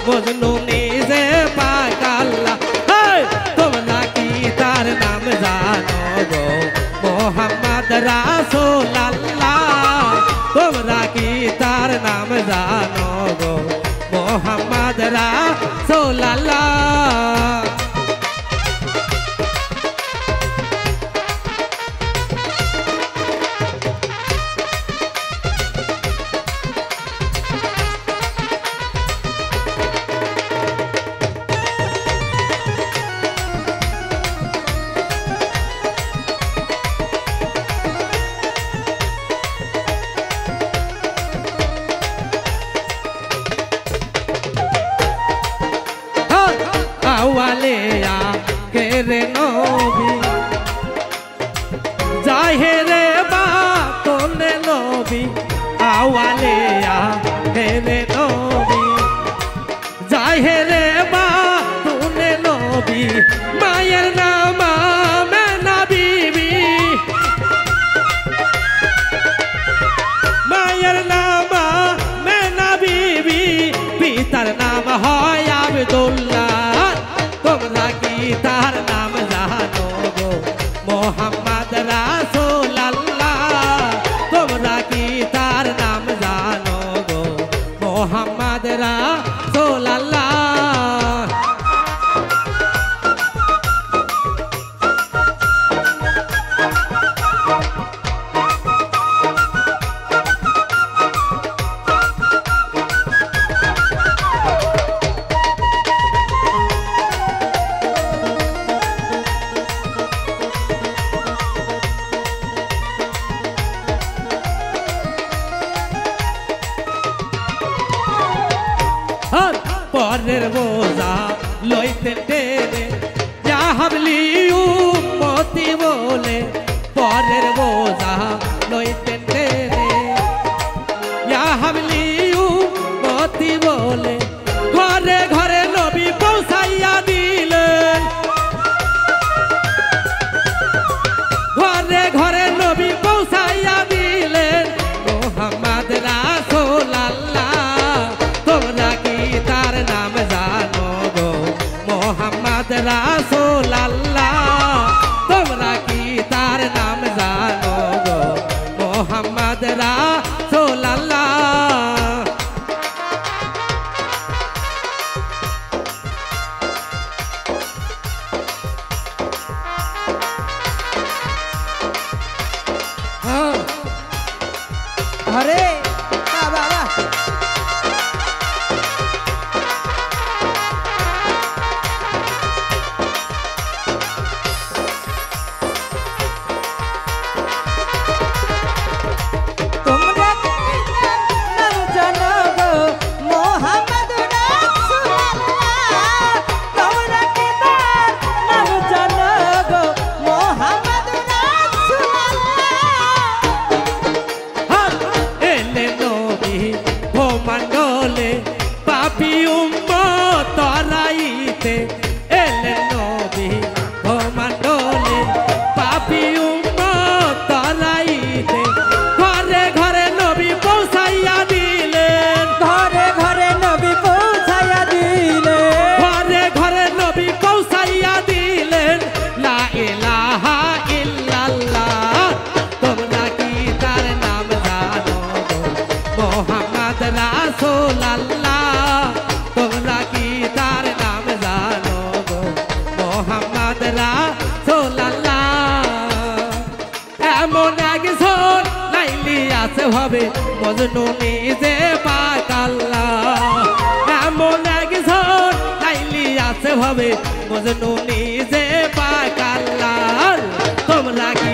মজনু নিজে পাক আল্লাহ। তোমরা কি তার নাম জানো গো মোহাম্মদ রাসূল আল্লাহ? তোমরা কি তার নাম জানো গো মোহাম্মদ রাসূল আল্লাহ? আওয়ালে আখেরে নবী জাহেরে বাতনে নবী। আওয়ালে আখেরে নবী জাহেরে বাতনে নবী। মায়ের নাম আমেনা বিবি, মায়ের নাম আমেনা বিবি। পিতার নাম হয় আব্দুল্লাহ। তোমরা কি তার নাম জানো গো মোহাম্মদ রাসূল আল্লাহ? তোমরা কি তার নাম জানো গো মোহাম্মদ রাসূল আল্লাহ? পরের বোঝা লইতে টেনে ইয়া হাবলি উম্মতি বলে। পরের বোঝা লইতে টেনে ইয়া হাবলি উম্মতি বলে। ঘরে ঘরে নবী পৌঁছাইয়া দিলেন, ঘরে ঘরে নবী পৌঁছাইয়া দিলেন মোহাম্মদ রাসূল আল্লাহ। তোমরা কি তার নাম জানো গো মোহাম্মদ রাসূল আল্লাহ? তোমরা কি তার নাম জানো গো মোহাম্মদ রাসূল আল্লাহ? আরে বাবা তোমরা কি নাম জানো গো মোহাম্মদ রাসূল আল্লাহ? তোমরা কি তার নাম জানো গো মোহাম্মদ রাসূল আল্লাহ? এলে নবী ভোমণ্ডলে পাপী উম্মত তরাইতে। এলে নবী ভোমণ্ডলে পাপী উম্মত তরাইতে। ঘরে ঘরে নবী পৌঁছাইয়া দিলেন, ঘরে ঘরে নবী পৌঁছাইয়া দিলেন, ঘরে ঘরে নবী পৌঁছাইয়া দিলেন। লা ইলাহা ইল্লাল্লাহ। তোমরা কি তার নাম জানো গো মোহাম্মদ রাসূল আল্লাহ? তোমরা কি তার নাম জানো গো মোহাম্মদ রাসূল আল্লাহ? এমন একজন লাইলি আছে হবে মজনু নিজে পাক আল্লাহ। এমন একজন লাইলি আছে হবে মজনু নিজে পাক আল্লাহ। তোমরা কি